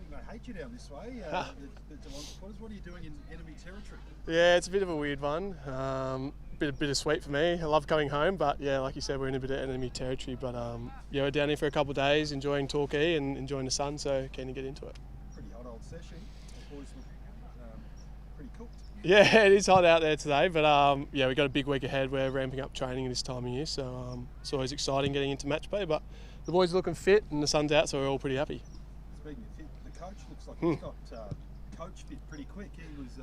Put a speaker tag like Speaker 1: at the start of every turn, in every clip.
Speaker 1: think they hate you down this way, the Geelong supporters. What are you doing in enemy territory?
Speaker 2: Yeah, it's a bit of a weird one. Bit of sweet for me. I love coming home, but yeah, like you said, we're in a bit of enemy territory. But yeah, we're down here for a couple of days, enjoying Torquay and enjoying the sun, so keen to get into it.
Speaker 1: Pretty hot old session. The boys look pretty cooked.
Speaker 2: Yeah, it is hot out there today, but yeah, we've got a big week ahead. We're ramping up training this time of year, so it's always exciting getting into match play. But the boys are looking fit and the sun's out, so we're all pretty happy.
Speaker 1: Speaking of fit, the coach looks like he's got coach fit pretty quick. He looked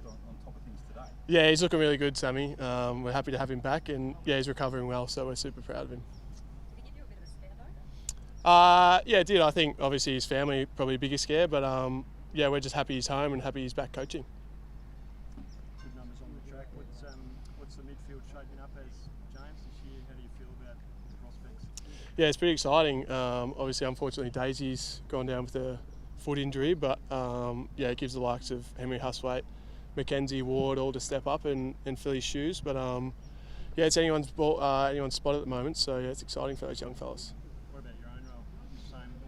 Speaker 1: on top of things today.
Speaker 2: Yeah, he's looking really good, Sammy. We're happy to have him back, and yeah, he's recovering well, so we're super proud of him.
Speaker 3: Did he give you a bit of a scare though?
Speaker 2: Yeah, it did. I think obviously his family probably biggest scare, but yeah, we're just happy he's home and happy he's back coaching.
Speaker 4: Good numbers on the track. What's the midfield shaping up as, James, this year? How do you feel about the prospects?
Speaker 2: Yeah, it's pretty exciting. Obviously, unfortunately, Daisy's gone down with a foot injury, but yeah, it gives the likes of Henry Huswaite, Mackenzie, Ward all to step up and fill his shoes. But yeah, it's anyone's spot at the moment, so yeah, it's exciting for those young fellas.
Speaker 4: What about your own role?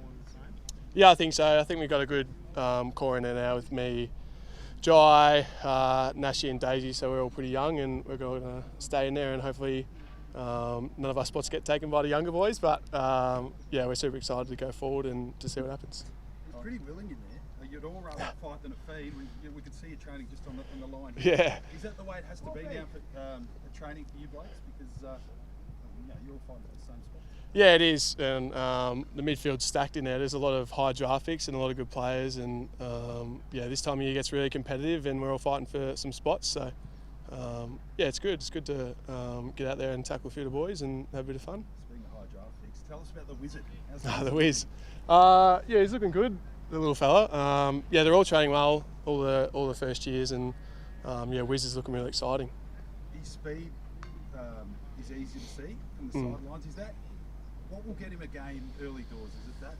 Speaker 4: More of the same?
Speaker 2: Yeah, I think so. I think we've got a good core in there now with me, Jai, Nashi and Daisy, so we're all pretty young and we're going to stay in there and hopefully none of our spots get taken by the younger boys, but yeah, we're super excited to go forward and to see what happens.
Speaker 1: He's pretty willing in there. You'd all rather fight than a feed. We could see you training just on the line.
Speaker 2: Yeah.
Speaker 1: Is that the way it has to be now for training for you blokes? Because you're all fighting for the same spot.
Speaker 2: Yeah, it is, and the midfield's stacked in there. There's a lot of high draft picks and a lot of good players, and yeah, this time of year gets really competitive, and we're all fighting for some spots. So yeah, it's good. It's good to get out there and tackle a few of the boys and have a bit of fun.
Speaker 1: Speaking of high draft picks, tell us about the Wizard.
Speaker 2: The Wiz. Yeah, he's looking good, the little fella. Yeah, they're all training well, all the first years, and yeah, Wiz is looking really exciting.
Speaker 1: His speed is easy to see from the sidelines. Is that what will get him a game early doors? Is it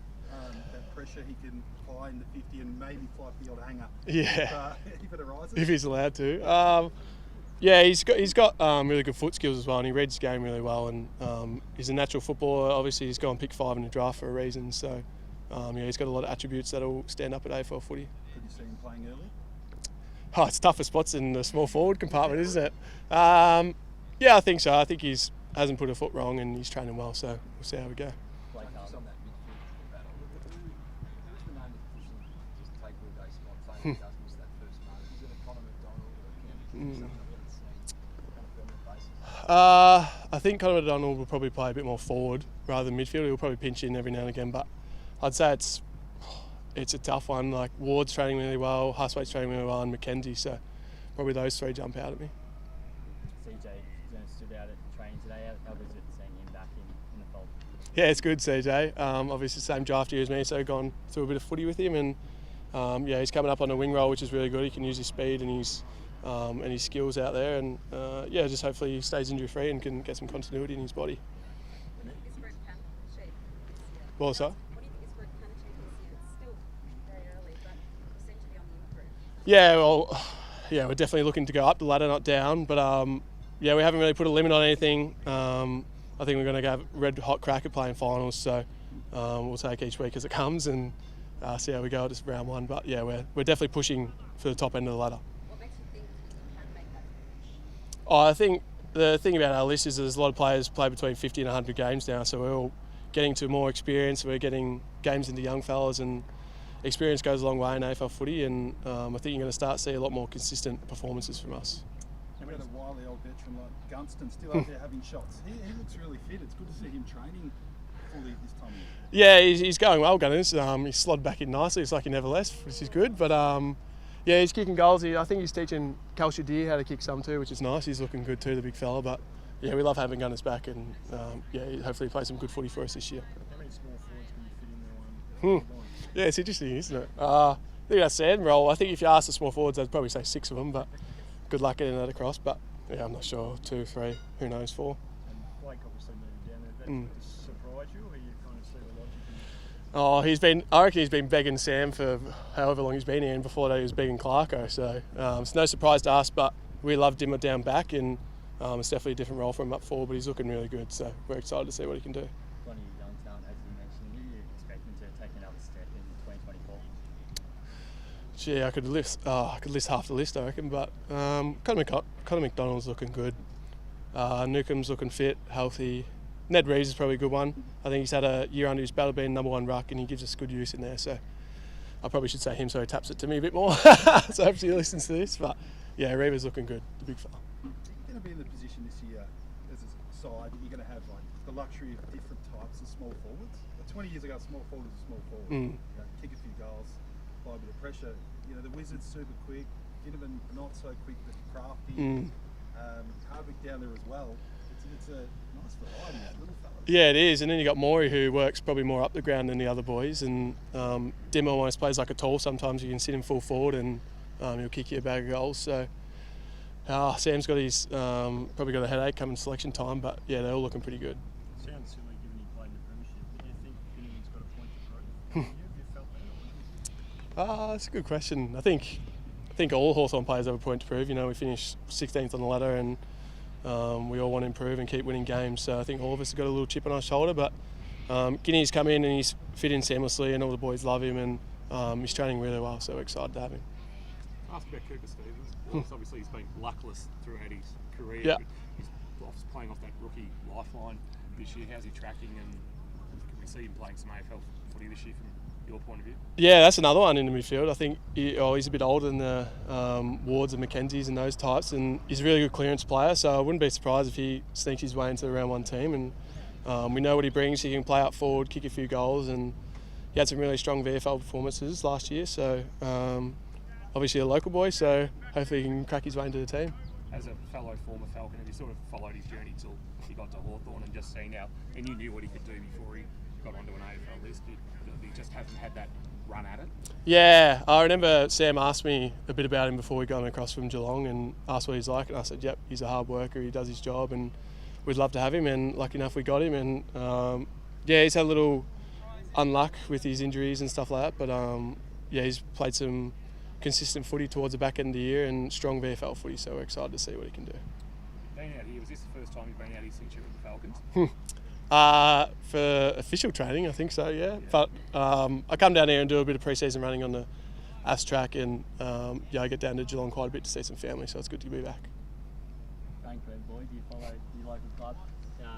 Speaker 1: that pressure he can fly in the 50 and maybe fly for the odd hanger?
Speaker 2: Yeah.
Speaker 1: If it arises.
Speaker 2: If he's allowed to. Yeah, he's got really good foot skills as well, and he reads the game really well. And he's a natural footballer. Obviously, he's gone pick 5 in the draft for a reason. So yeah, he's got a lot of attributes that'll stand up at AFL footy.
Speaker 1: Could you see him playing early?
Speaker 2: Oh, it's tougher spots in the small forward compartment, isn't it? Yeah, I think so. I think he's hasn't put a foot wrong and he's training well, so we'll see how we go. I think Conor McDonald will probably play a bit more forward rather than midfield. He'll probably pinch in every now and again, but I'd say it's a tough one. Like Ward's training really well, Huswaite's training really well, and Mackenzie. So probably those three jump out at me.
Speaker 5: CJ stood out at training today. How was it seeing him back in the fold?
Speaker 2: Yeah, it's good, CJ. Obviously, same draft year as me, so gone through a bit of footy with him, and yeah, he's coming up on a wing role, which is really good. He can use his speed and his skills out there, and yeah, just hopefully he stays injury free and can get some continuity in his body.
Speaker 3: What do you think his growth can shape this year?
Speaker 2: What was that?
Speaker 3: What do you think his growth can achieve this year? It's still very early, but you seem to be on the improve.
Speaker 2: Yeah, well, yeah, we're definitely looking to go up the ladder, not down. But yeah, we haven't really put a limit on anything. I think we're going to have a red hot crack at playing finals, so we'll take each week as it comes and see how we go at this round one. But yeah, we're definitely pushing for the top end of the ladder.
Speaker 3: What makes you think you can make that push?
Speaker 2: I think the thing about our list is there's a lot of players play between 50 and 100 games now, so we're all getting to more experience. We're getting games into young fellas, and experience goes a long way in AFL footy, and I think you're going to start to see a lot more consistent performances from us.
Speaker 1: And we had a wily old veteran like Gunston still out there having shots. He looks really fit. It's good to see him training fully this time of year.
Speaker 2: Yeah, he's going well, Gunners. He's slotted back in nicely. It's like he never left, which is good. But yeah, he's kicking goals. I think he's teaching Kelsey Deer how to kick some too, which is nice. He's looking good too, the big fella. But yeah, we love having Gunners back, and yeah, hopefully play some good footy for us this year.
Speaker 4: How many small forwards can you fit in there?
Speaker 2: Yeah, it's interesting, isn't it? I think that's Sand role. I think if you ask the small forwards, they'd probably say 6 of them, but good luck getting that across. But yeah, I'm not sure. 2, 3, who knows, 4.
Speaker 4: And Blake obviously moving down there. Did that surprise you, or you kind of see the logic in it?
Speaker 2: I reckon he's been begging Sam for however long he's been here, and before that he was begging Clarko. So it's no surprise to us, but we loved him down back, and it's definitely a different role for him up forward, but he's looking really good. So we're excited to see what he can do.
Speaker 5: One of your young talent, as you mentioned, who are you expecting to take another step in 2024?
Speaker 2: Gee, I could list half the list, I reckon. But Connor McDonald's looking good. Newcomb's looking fit, healthy. Ned Reeves is probably a good one. I think he's had a year under his belt being number one ruck, and he gives us good use in there. So I probably should say him so he taps it to me a bit more. So hopefully he listens to this. But yeah, Reeves looking good, the big fella.
Speaker 1: You're going to be in the position this year as a side that you're going to have like the luxury of different types of small forwards. Like 20 years ago, small forward was a small forward. You know, kick a few goals, apply a bit of pressure. You know, the Wizards super quick, Ginnivan not so quick but crafty. Hardwick down there as well. It's a nice variety of little fellas.
Speaker 2: Yeah, it is. And then you got Maury, who works probably more up the ground than the other boys. And Dim almost plays like a tall. Sometimes you can sit him full forward and he'll kick you a bag of goals. So Sam's got his probably got a headache coming selection time. But yeah, they're all looking pretty good.
Speaker 4: Sounds silly given he played in the premiership. Do you think Ginnivan's got a point to prove? Have you felt that?
Speaker 2: That's a good question. I think all Hawthorn players have a point to prove. You know, we finished 16th on the ladder and we all want to improve and keep winning games. So I think all of us have got a little chip on our shoulder. But Guinea's come in and he's fit in seamlessly and all the boys love him and he's training really well. So we're excited to have him.
Speaker 6: Ask about Cooper Stevens. Well, obviously he's been luckless throughout his career.
Speaker 2: Yeah.
Speaker 6: He's playing off that rookie lifeline this year. How's he tracking and can we see him playing some AFL footy this year from your point of view?
Speaker 2: Yeah, that's another one in the midfield. I think he's a bit older than the Wards and Mackenzies and those types, and he's a really good clearance player, so I wouldn't be surprised if he sneaks his way into the round one team. And we know what he brings. He can play up forward, kick a few goals, and he had some really strong VFL performances last year, so obviously a local boy, so hopefully he can crack his way into the team.
Speaker 6: As a fellow former Falcon, have you sort of followed his journey till he got to Hawthorn and just seen now, and you knew what he could do before he got onto an AFL list? He just hasn't had that run at it?
Speaker 2: Yeah, I remember Sam asked me a bit about him before we got him across from Geelong and asked what he's like, and I said, yep, he's a hard worker, he does his job, and we'd love to have him, and lucky enough we got him, and yeah, he's had a little unluck with his injuries and stuff like that, but yeah, he's played some consistent footy towards the back end of the year and strong VFL footy, so we're excited to see what he can do.
Speaker 6: Being out here, was this the first time you've been out here since you were with the Falcons?
Speaker 2: For official training, I think so, yeah. But I come down here and do a bit of pre-season running on the AS track, and yeah, I get down to Geelong quite a bit to see some family, so it's good to be back.
Speaker 5: Thank Red Boy. Do you follow your local club,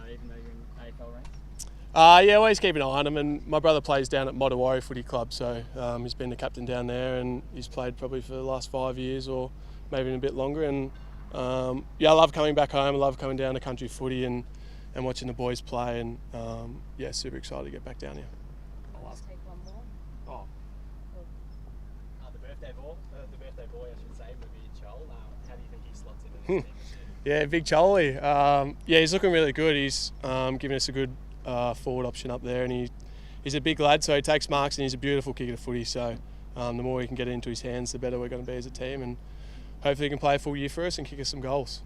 Speaker 5: even though you're in AFL ranks?
Speaker 2: Yeah, always keep an eye on him, and my brother plays down at Modawari Footy Club, so he's been the captain down there, and he's played probably for the last 5 years or maybe a bit longer. And yeah, I love coming back home. I love coming down to country footy and watching the boys play, and yeah, super excited to get back down here.
Speaker 6: I'll ask.
Speaker 3: Take one more.
Speaker 6: Oh,
Speaker 4: The birthday boy, I should say, would be Joel. How do you think he slots into this team this year?
Speaker 2: Yeah, Big Charlie. Yeah, he's looking really good. He's giving us a good forward option up there, and he's a big lad, so he takes marks, and he's a beautiful kicker of footy. So the more we can get it into his hands, the better we're going to be as a team, and hopefully he can play a full year for us and kick us some goals.